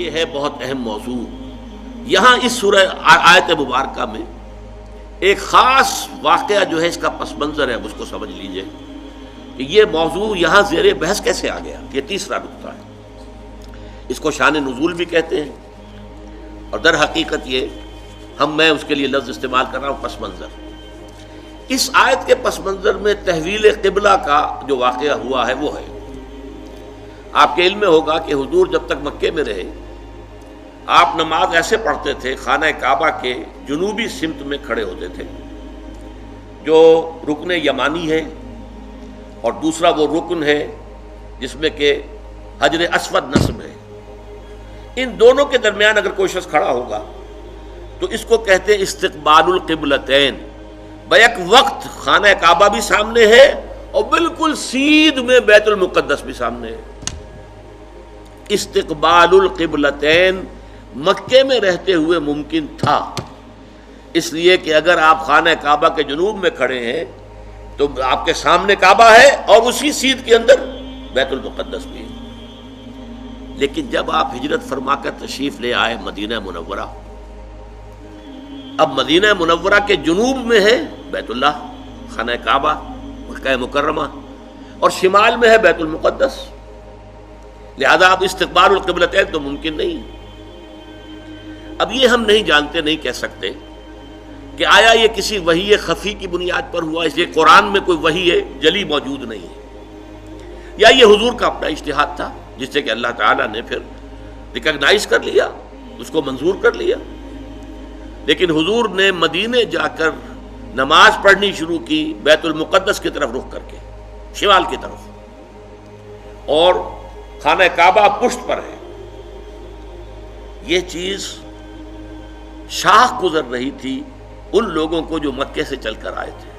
یہ ہے بہت اہم موضوع. یہاں اس سورہ آیت مبارکہ میں ایک خاص واقعہ جو ہے اس کا پس منظر ہے، اس کو سمجھ لیجئے کہ یہ موضوع یہاں زیر بحث کیسے آ گیا. یہ تیسرا نقطہ ہے. اس کو شان نزول بھی کہتے ہیں، اور در حقیقت یہ میں اس کے لیے لفظ استعمال کر رہا ہوں پس منظر. اس آیت کے پس منظر میں تحویل قبلہ کا جو واقعہ ہوا ہے وہ ہے. آپ کے علم میں ہوگا کہ حضور جب تک مکے میں رہے آپ نماز ایسے پڑھتے تھے، خانہ کعبہ کے جنوبی سمت میں کھڑے ہوتے تھے جو رکن یمانی ہے، اور دوسرا وہ رکن ہے جس میں کہ حجر اسود نصب ہے. ان دونوں کے درمیان اگر کوئی شخص کھڑا ہوگا تو اس کو کہتے ہیں استقبال القبلتین. بیک وقت خانہ کعبہ بھی سامنے ہے اور بالکل سیدھ میں بیت المقدس بھی سامنے ہے. استقبال القبلتین مکے میں رہتے ہوئے ممکن تھا، اس لیے کہ اگر آپ خانہ کعبہ کے جنوب میں کھڑے ہیں تو آپ کے سامنے کعبہ ہے اور اسی سیدھ کے اندر بیت المقدس بھی ہے. لیکن جب آپ ہجرت فرما کر تشریف لے آئے مدینہ منورہ، اب مدینہ منورہ کے جنوب میں ہے بیت اللہ خانہ کعبہ مکہ مکرمہ، اور شمال میں ہے بیت المقدس، لہذا اب استقبال القبلتین تو ممکن نہیں. اب یہ ہم نہیں جانتے، نہیں کہہ سکتے کہ آیا یہ کسی وحی خفی کی بنیاد پر ہوا، اس لیے قرآن میں کوئی وحی جلی موجود نہیں ہے، یا یہ حضور کا اپنا اجتہاد تھا جس سے کہ اللہ تعالیٰ نے پھر ریکگنائز کر لیا، اس کو منظور کر لیا. لیکن حضور نے مدینے جا کر نماز پڑھنی شروع کی بیت المقدس کی طرف رخ کر کے، شمال کی طرف، اور خانہ کعبہ پشت پر ہے. یہ چیز شاخ گزر رہی تھی ان لوگوں کو جو مکے سے چل کر آئے تھے.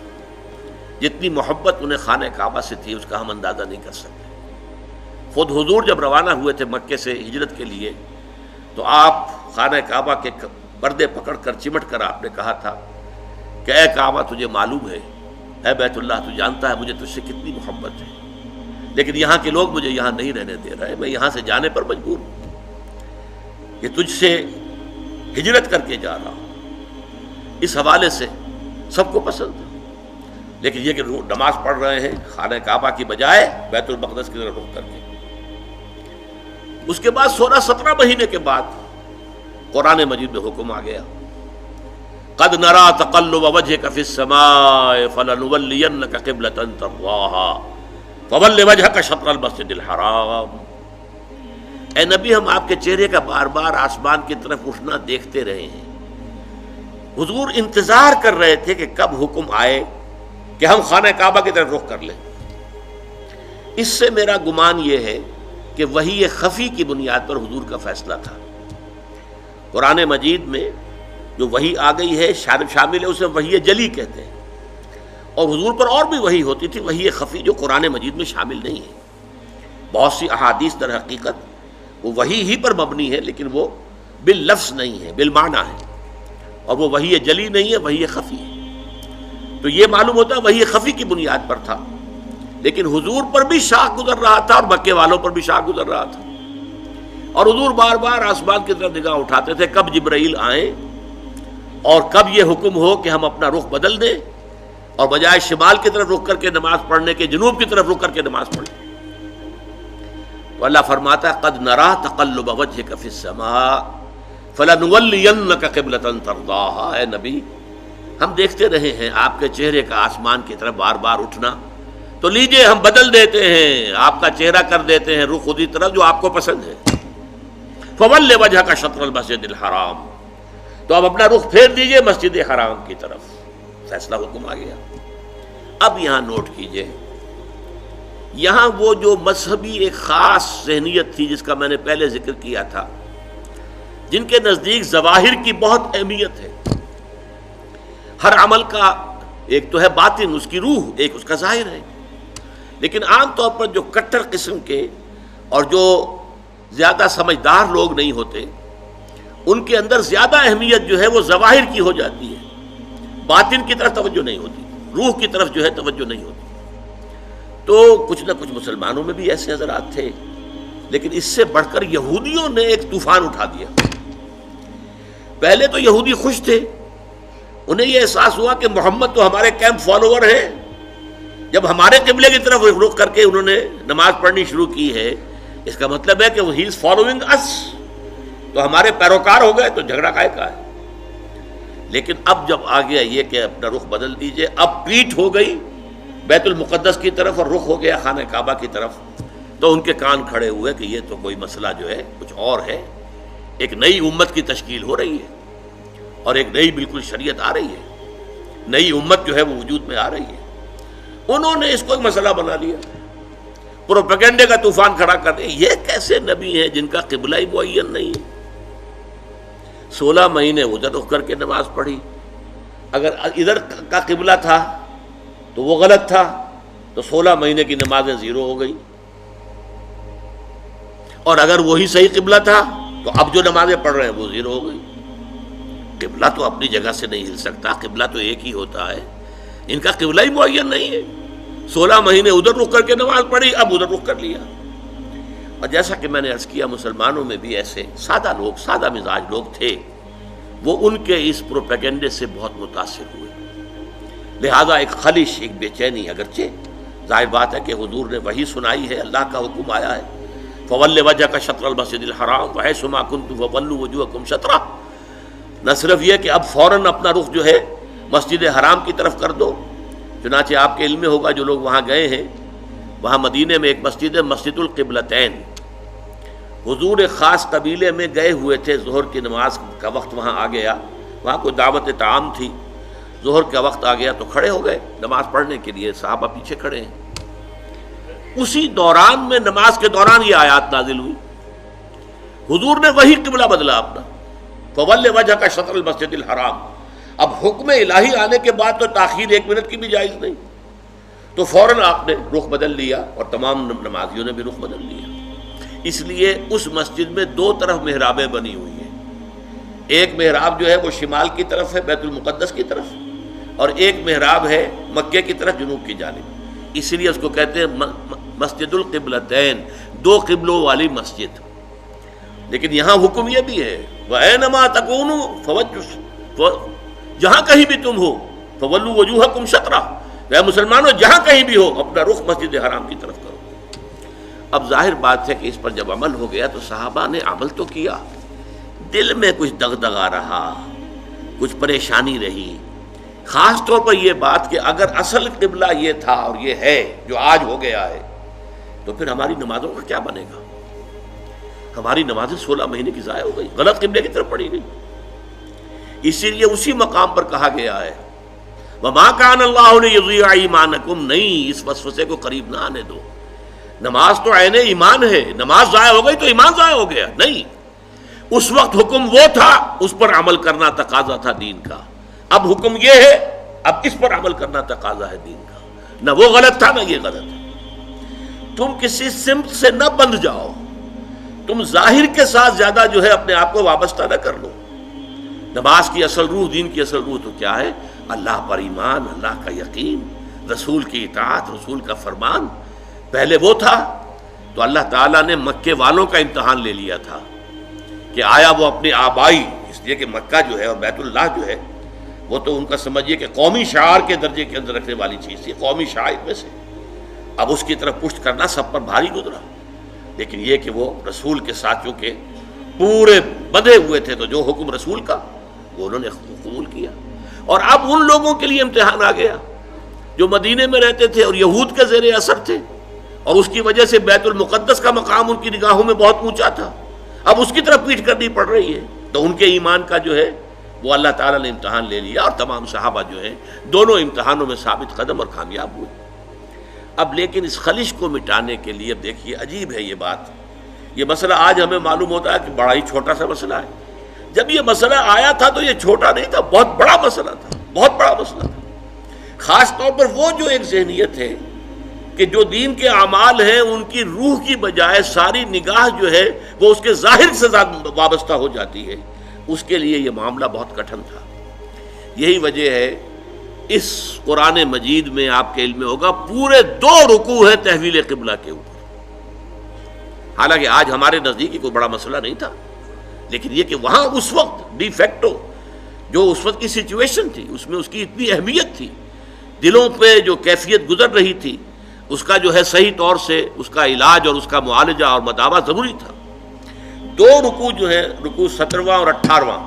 جتنی محبت انہیں خانہ کعبہ سے تھی اس کا ہم اندازہ نہیں کر سکتے. خود حضور جب روانہ ہوئے تھے مکے سے ہجرت کے لیے تو آپ خانہ کعبہ کے پردے پکڑ کر چمٹ کر آپ نے کہا تھا کہ اے کعبہ تجھے معلوم ہے، اے بیت اللہ تو جانتا ہے مجھے تجھ سے کتنی محبت ہے، لیکن یہاں کے لوگ مجھے یہاں نہیں رہنے دے رہے، میں یہاں سے جانے پر مجبور ہوں، یہ تجھ سے ہجرت کر کے جا رہا ہوں. اس حوالے سے سب کو پسند ہے. لیکن یہ کہ نماز پڑھ رہے ہیں خانہ کعبہ کی بجائے بیت المقدس کی طرف رخ کر کے. اس کے بعد 16-17 مہینے کے بعد قرآن مجید میں حکم آ گیا، قد نرى تقلب وجهك في السماء فلنولينك قبلة ترضاها فول وجهك شطر المسجد الحرام. اے نبی ہم آپ کے چہرے کا بار بار آسمان کی طرف اٹھنا دیکھتے رہے ہیں. حضور انتظار کر رہے تھے کہ کب حکم آئے کہ ہم خانہ کعبہ کی طرف رخ کر لیں. اس سے میرا گمان یہ ہے کہ وحی خفی کی بنیاد پر حضور کا فیصلہ تھا. قرآن مجید میں جو وحی آ گئی ہے شامل ہے، اسے وحی جلی کہتے ہیں، اور حضور پر اور بھی وحی ہوتی تھی وحی خفی جو قرآن مجید میں شامل نہیں ہے. بہت سی احادیث در حقیقت وہ وحی ہی پر مبنی ہے، لیکن وہ باللفظ نہیں ہے، بالمعنی ہے، اور وہ وحی جلی نہیں ہے، وحی خفی ہے. تو یہ معلوم ہوتا ہے وحی خفی کی بنیاد پر تھا، لیکن حضور پر بھی شاخ گزر رہا تھا اور مکے والوں پر بھی شاخ گزر رہا تھا. اور حضور بار بار آسمان کی طرف نگاہ اٹھاتے تھے کب جبرائیل آئیں اور کب یہ حکم ہو کہ ہم اپنا رخ بدل دیں اور بجائے شمال کی طرف رخ کر کے نماز پڑھنے کے جنوب کی طرف رخ کر کے نماز پڑھیں. تو اللہ فرماتا ہے قد نرى تقلب وجهك في السماء فلنولينك قبلة ترضاها. اے نبی ہم دیکھتے رہے ہیں آپ کے چہرے کا آسمان کی طرف بار بار اٹھنا، تو لیجئے ہم بدل دیتے ہیں، آپ کا چہرہ کر دیتے ہیں رخ خودی طرف جو آپ کو پسند ہے. فول وجهك شطر المسجد الحرام. تو اب اپنا رخ پھیر دیجئے مسجد حرام کی طرف. فیصلہ حکم آ گیا. اب یہاں نوٹ کیجئے، یہاں وہ جو مذہبی ایک خاص ذہنیت تھی جس کا میں نے پہلے ذکر کیا تھا، جن کے نزدیک ظواہر کی بہت اہمیت ہے. ہر عمل کا ایک تو ہے باطن، اس کی روح، ایک اس کا ظاہر ہے. لیکن عام طور پر جو کٹر قسم کے اور جو زیادہ سمجھدار لوگ نہیں ہوتے، ان کے اندر زیادہ اہمیت جو ہے وہ ظواہر کی ہو جاتی ہے، باطن کی طرف توجہ نہیں ہوتی، روح کی طرف جو ہے توجہ نہیں ہوتی. تو کچھ نہ کچھ مسلمانوں میں بھی ایسے حضرات تھے، لیکن اس سے بڑھ کر یہودیوں نے ایک طوفان اٹھا دیا. پہلے تو یہودی خوش تھے، انہیں یہ احساس ہوا کہ محمد تو ہمارے کیمپ فالوور ہیں. جب ہمارے قبلے کی طرف رخ کر کے انہوں نے نماز پڑھنی شروع کی ہے، اس کا مطلب ہے کہ وہ ہی از فالوئنگ اس، تو ہمارے پیروکار ہو گئے، تو جھگڑا کائے کا ہے. لیکن اب جب آ گیا یہ کہ اپنا رخ بدل دیجئے، اب پیٹھ ہو گئی بیت المقدس کی طرف اور رخ ہو گیا خانہ کعبہ کی طرف، تو ان کے کان کھڑے ہوئے کہ یہ تو کوئی مسئلہ جو ہے کچھ اور ہے. ایک نئی امت کی تشکیل ہو رہی ہے اور ایک نئی بالکل شریعت آ رہی ہے، نئی امت جو ہے وہ وجود میں آ رہی ہے. انہوں نے اس کو ایک مسئلہ بنا لیا، پروپیگنڈے کا طوفان کھڑا کر دیا. یہ کیسے نبی ہیں جن کا قبلہ ہی معین نہیں ہے؟ 16 مہینے ادھر رخ کر کے نماز پڑھی. اگر ادھر کا قبلہ تھا تو وہ غلط تھا، تو 16 مہینے کی نمازیں زیرو ہو گئی. اور اگر وہی صحیح قبلہ تھا تو اب جو نمازیں پڑھ رہے ہیں وہ زیرو ہو گئی. قبلہ تو اپنی جگہ سے نہیں ہل سکتا، قبلہ تو ایک ہی ہوتا ہے. ان کا قبلہ ہی معین نہیں ہے. 16 مہینے ادھر رخ کر کے نماز پڑھی، اب ادھر رخ کر لیا. اور جیسا کہ میں نے عرض کیا، مسلمانوں میں بھی ایسے سادہ لوگ، سادہ مزاج لوگ تھے، وہ ان کے اس پروپیگنڈے سے بہت متاثر ہوئے. لہذا ایک خلش، ایک بے چینی، اگرچہ ظاہر بات ہے کہ حضور نے وحی سنائی ہے، اللہ کا حکم آیا ہے فَوَلِّ وَجْهَكَ شَطْرَ الْمَسْجِدِ الْحَرَامِ وَحَيْثُ مَا كُنتُمْ فَوَلُّوا وُجُوهَكُمْ شَطْرَهُ. نہ صرف یہ کہ اب فوراً اپنا رخ جو ہے مسجد حرام کی طرف کر دو، چنانچہ آپ کے علم میں ہوگا جو لوگ وہاں گئے ہیں، وہاں مدینے میں ایک مسجد ہے مسجد القبلتین. حضور ایک خاص قبیلے میں گئے ہوئے تھے، ظہر کی نماز کا وقت وہاں آ گیا، وہاں کوئی دعوت طعام تھی، ظہر کا وقت آ گیا تو کھڑے ہو گئے نماز پڑھنے کے لیے، صحابہ پیچھے کھڑے ہیں. اسی دوران میں، نماز کے دوران یہ آیات نازل ہوئی. حضور نے وہی قبلہ بدلا اپنا، فَوَلِّ وَجْهَكَ شَطْرَ الْمَسْجِدِ الْحَرَامِ. اب حکم الہی آنے کے بعد تو تاخیر 1 منٹ کی بھی جائز نہیں، تو فوراً آپ نے رخ بدل لیا اور تمام نمازیوں نے بھی رخ بدل لیا. اس لیے اس مسجد میں 2 طرف محرابیں بنی ہوئی ہیں. ایک محراب جو ہے وہ شمال کی طرف ہے بیت المقدس کی طرف، اور ایک محراب ہے مکے کی طرف جنوب کی جانب. اسی لیے اس کو کہتے ہیں مسجد القبلتین، 2 قبلوں والی مسجد. لیکن یہاں حکم یہ بھی ہے وَأَيْنَمَا تَكُونُوا فَوَجُّ، جہاں کہیں بھی تم ہو فَوَلُّوا وُجُوهَكُمْ شَطْرَهُ، اے مسلمانوں جہاں کہیں بھی ہو اپنا رخ مسجد حرام کی طرف کرو. اب ظاہر بات ہے کہ اس پر جب عمل ہو گیا تو صحابہ نے عمل تو کیا، دل میں کچھ دغدغہ رہا، کچھ پریشانی رہی. خاص طور پر یہ بات کہ اگر اصل قبلہ یہ تھا اور یہ ہے جو آج ہو گیا ہے، تو پھر ہماری نمازوں کا کیا بنے گا؟ ہماری نمازیں 16 مہینے کی ضائع ہو گئی، غلط قبلے کی طرف پڑھی گئی. اسی لیے اسی مقام پر کہا گیا ہے وَمَا كَانَ اللَّهُ لِيُضِيعَ إِيمَانَكُمْ، نہیں اس وسوسے کو قریب نہ آنے دو. نماز تو عین ایمان ہے، نماز ضائع ہو گئی تو ایمان ضائع ہو گیا؟ نہیں، اس وقت حکم وہ تھا، اس پر عمل کرنا تقاضا تھا دین کا. اب حکم یہ ہے، اب اس پر عمل کرنا تقاضا ہے دین کا. نہ وہ غلط تھا نہ یہ غلط ہے. تم کسی سمت سے نہ بندھ جاؤ، تم ظاہر کے ساتھ زیادہ جو ہے اپنے آپ کو وابستہ نہ کر لو. نماز کی اصل روح، دین کی اصل روح تو کیا ہے؟ اللہ پر ایمان، اللہ کا یقین، رسول کی اطاعت، رسول کا فرمان. پہلے وہ تھا تو اللہ تعالیٰ نے مکے والوں کا امتحان لے لیا تھا کہ آیا وہ اپنی آبائی، اس لیے کہ مکہ جو ہے اور بیت اللہ جو ہے وہ تو ان کا سمجھیے کہ قومی شعار کے درجے کے اندر رکھنے والی چیز تھی، قومی شعائر میں سے. اب اس کی طرف پشت کرنا سب پر بھاری گزرا. لیکن یہ کہ وہ رسول کے ساتھیوں کے پورے بدھے ہوئے تھے، تو جو حکم رسول کا وہ انہوں نے قبول کیا. اور اب ان لوگوں کے لیے امتحان آ گیا جو مدینے میں رہتے تھے اور یہود کے زیر اثر تھے، اور اس کی وجہ سے بیت المقدس کا مقام ان کی نگاہوں میں بہت اونچا تھا. اب اس کی طرف پیٹھ کرنی پڑ رہی ہے، تو ان کے ایمان کا جو ہے وہ اللہ تعالیٰ نے امتحان لے لیا، اور تمام صحابہ جو ہیں دونوں امتحانوں میں ثابت قدم اور کامیاب ہوئے. اب لیکن اس خلش کو مٹانے کے لیے اب دیکھیے عجیب ہے یہ بات. یہ مسئلہ آج ہمیں معلوم ہوتا ہے کہ بڑا ہی چھوٹا سا مسئلہ ہے. جب یہ مسئلہ آیا تھا تو یہ چھوٹا نہیں تھا، بہت بڑا مسئلہ تھا، بہت بڑا مسئلہ تھا. خاص طور پر وہ جو ایک ذہنیت ہے کہ جو دین کے اعمال ہیں ان کی روح کی بجائے ساری نگاہ جو ہے وہ اس کے ظاہر سے وابستہ ہو جاتی ہے، اس کے لیے یہ معاملہ بہت کٹھن تھا. یہی وجہ ہے اس قرآن مجید میں آپ کے علم میں ہوگا پورے 2 رکوع ہیں تحویل قبلہ کے اوپر. حالانکہ آج ہمارے نزدیک کوئی بڑا مسئلہ نہیں تھا، لیکن یہ کہ وہاں اس وقت ڈی فیکٹو جو اس وقت کی سچویشن تھی اس میں اس کی اتنی اہمیت تھی، دلوں پہ جو کیفیت گزر رہی تھی اس کا جو ہے صحیح طور سے اس کا علاج اور اس کا معالجہ اور مداوع ضروری تھا۔ دو رکوع جو ہے، رکوع 17واں اور 18واں،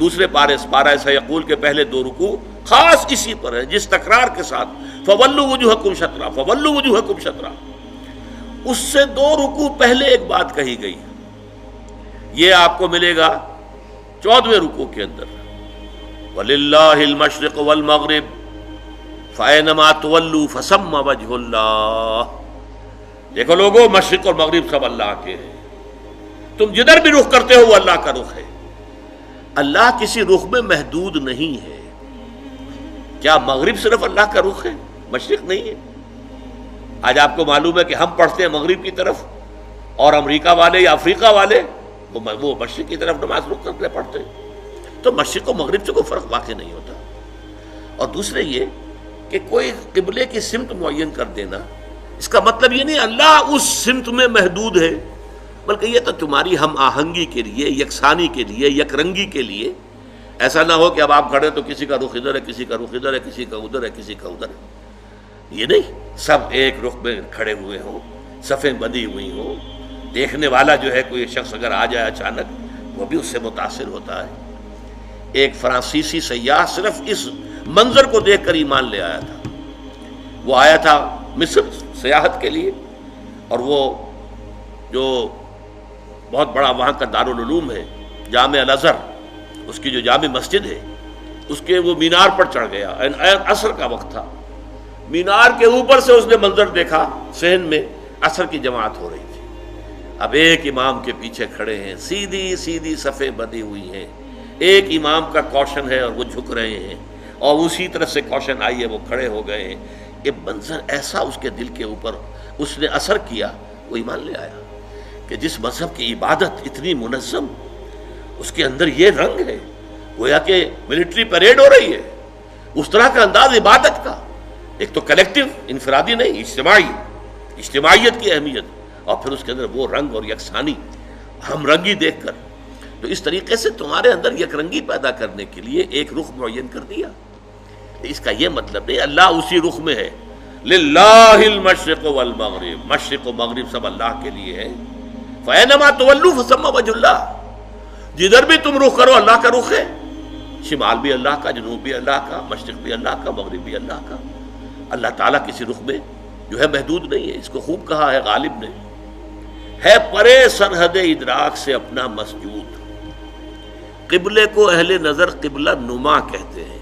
دوسرے پارہ سیقول کے پہلے دو رکوع خاص اسی پر ہے، جس تکرار کے ساتھ فَوَلُّوا وُجُوهَكُمْ شَطْرَهُ فَوَلُّوا وُجُوهَكُمْ شَطْرَهُ، اس سے دو رکوع پہلے ایک بات کہی گئی، یہ آپ کو ملے گا 14ویں رکوع کے اندر، وَلِلَّهِ الْمَشْرِقُ وَالْمَغْرِبُ فَأَيْنَمَا تُوَلُّوا فَثَمَّ وَجْهُ اللَّهِ۔ دیکھو لوگوں، مشرق اور مغرب سب اللہ کے ہیں، تم جدھر بھی رخ کرتے ہو وہ اللہ کا رخ ہے۔ اللہ کسی رخ میں محدود نہیں ہے۔ کیا مغرب صرف اللہ کا رخ ہے، مشرق نہیں ہے؟ آج آپ کو معلوم ہے کہ ہم پڑھتے ہیں مغرب کی طرف، اور امریکہ والے یا افریقہ والے وہ مشرق کی طرف نماز رخ کرتے پڑھتے ہیں۔ تو مشرق و مغرب سے کوئی فرق واقع نہیں ہوتا۔ اور دوسرے یہ کہ کوئی قبلے کی سمت معین کر دینا، اس کا مطلب یہ نہیں اللہ اس سمت میں محدود ہے، بلکہ یہ تو تمہاری ہم آہنگی کے لیے، یکسانی کے لیے، یک رنگی کے لیے۔ ایسا نہ ہو کہ اب آپ کھڑے تو کسی کا رخ ادھر ہے، کسی کا رخ ادھر ہے، کسی کا ادھر ہے، کسی کا ادھر ہے، یہ نہیں، سب ایک رخ میں کھڑے ہوئے ہوں، صفیں بندھی ہوئی ہوں، دیکھنے والا جو ہے کوئی شخص اگر آ جائے اچانک وہ بھی اس سے متاثر ہوتا ہے۔ ایک فرانسیسی سیاح صرف اس منظر کو دیکھ کر ایمان لے آیا تھا۔ وہ آیا تھا مصر سیاحت کے لیے، اور وہ جو بہت بڑا وہاں کا دارالعلوم ہے جامع الازہر، اس کی جو جامع مسجد ہے، اس کے وہ مینار پر چڑھ گیا، عصر کا وقت تھا، مینار کے اوپر سے اس نے منظر دیکھا، صحن میں عصر کی جماعت ہو رہی تھی۔ اب ایک امام کے پیچھے کھڑے ہیں، سیدھی سیدھی صفیں بندھی ہوئی ہیں، ایک امام کا کوشن ہے اور وہ جھک رہے ہیں، اور اسی طرح سے کوشن آئی ہے وہ کھڑے ہو گئے ہیں۔ یہ منظر ایسا اس کے دل کے اوپر اس نے اثر کیا، وہ ایمان لے آیا کہ جس مذہب کی عبادت اتنی منظم، اس کے اندر یہ رنگ ہے، گویا کہ ملٹری پریڈ ہو رہی ہے، اس طرح کا انداز عبادت کا، ایک تو کلیکٹیو، انفرادی نہیں، اجتماعیت کی اہمیت، اور پھر اس کے اندر وہ رنگ اور یکسانی، ہم رنگی دیکھ کر۔ تو اس طریقے سے تمہارے اندر یک رنگی پیدا کرنے کے لیے ایک رخ معین کر دیا۔ اس کا یہ مطلب نہیں اللہ اسی رخ میں ہے، للہ المشرق والمغرب، مشرق و مغرب سب اللہ کے لیے ہے۔ فَأَيْنَمَا تُوَلُّوا فَثَمَّ وَجْهُ اللَّهِ، جدھر بھی تم رخ کرو اللہ کا رخ ہے، شمال بھی اللہ کا، جنوب بھی اللہ کا، مشرق بھی اللہ کا، مغرب بھی اللہ کا۔ اللہ تعالیٰ کسی رخ میں جو ہے محدود نہیں ہے۔ اس کو خوب کہا ہے غالب نے، ہے پرے سرحد ادراک سے اپنا مسجود۔ قبلے کو اہل نظر قبلہ نما کہتے ہیں،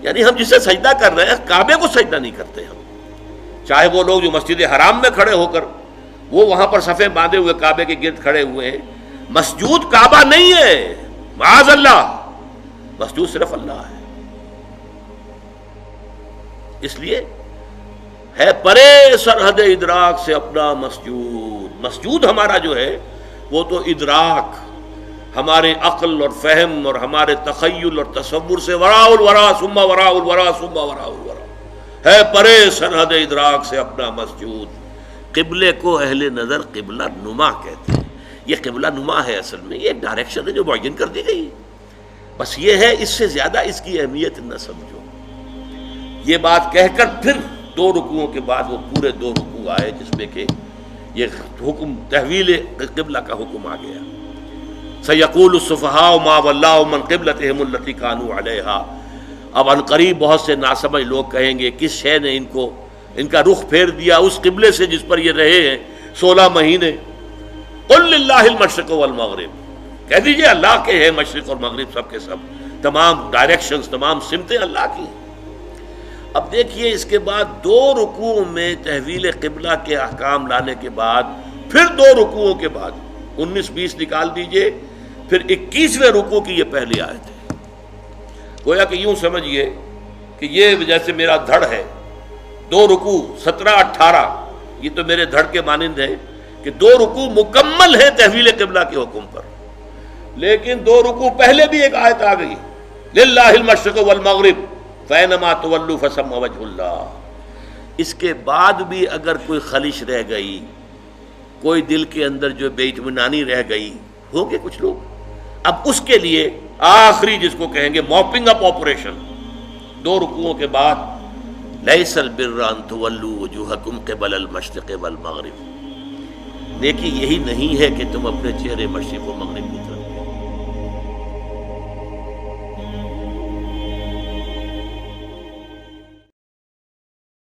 یعنی ہم جسے سجدہ کر رہے ہیں کعبے کو سجدہ نہیں کرتے ہم، چاہے وہ لوگ جو مسجد حرام میں کھڑے ہو کر وہ وہاں پر صفیں باندھے ہوئے کعبے کے گرد کھڑے ہوئے ہیں، مسجود کعبہ نہیں ہے، معاذ اللہ، مسجود صرف اللہ ہے۔ اس لیے ہے پرے سرحد ادراک سے اپنا مسجود۔ مسجود ہمارا جو ہے وہ تو ادراک، ہمارے عقل اور فہم اور ہمارے تخیل اور تصور سے وراء الورا ثم وراء الورا ثم وراء الورا، ہے پرے سرحد ادراک سے اپنا مسجود۔ قبلے کو اہل نظر قبلہ نما کہتے ہیں۔ یہ قبلہ نما ہے، اصل میں یہ ایک ڈائریکشن ہے جو معین کر دی گئی ہے، بس یہ ہے اس سے زیادہ اس کی اہمیت نہ سمجھو۔ یہ بات کہہ کر پھر دو رکوعوں کے بعد وہ پورے دو رکوع آئے جس میں کہ یہ حکم تحویل قبلہ کا حکم آ گیا۔ سَيَقُولُ السُّفَهَاءُ مَا وَلَّاهُمْ مَنْ قِبْلَتِهِمُ الَّتِي كَانُوا عَلَيْهَا، اب عن قریب بہت سے ناسمجھ لوگ کہیں گے کس شے نے ان کا رخ پھیر دیا اس قبلے سے جس پر یہ رہے ہیں 16 مہینے۔ قُلْ لِلَّهِ الْمَشْرِقُ وَالْمَغْرِبُ، کہہ دیجئے اللہ کے ہیں مشرق اور مغرب سب کے سب، تمام ڈائریکشنز، تمام سمتیں اللہ کی ہیں۔ اب دیکھیے اس کے بعد دو رکوع میں تحویل قبلہ کے احکام لانے کے بعد پھر دو رکوعوں کے بعد 19-20 نکال دیجئے، پھر 21ویں رکوع کی یہ پہلی آیت ہے۔ گویا کہ یوں سمجھیے کہ یہ جیسے میرا دھڑ ہے، دو رکوع 17-18 یہ تو میرے دھڑ کے مانند ہے کہ دو رکوع مکمل ہیں تحویل قبلہ کے حکم پر، لیکن دو رکوع پہلے بھی ایک آیت آ گئی، للہ المشرق والمغرب فَأَيْنَمَا تُوَلُّوا فَثَمَّ وَجْهُ اللَّهِ۔ اس کے بعد بھی اگر کوئی خلش رہ گئی، کوئی دل کے اندر جو بے اطمینانی رہ گئی ہوگے کچھ لوگ، اب اس کے لیے آخری جس کو کہیں گے موپنگ اپ آپریشن، 2 رکوعوں کے بعد لیس البر ان تولوا وجوہکم قبل المشرق والمغرب، نیکی یہی نہیں ہے کہ تم اپنے چہرے مشرق و مغرب کی طرف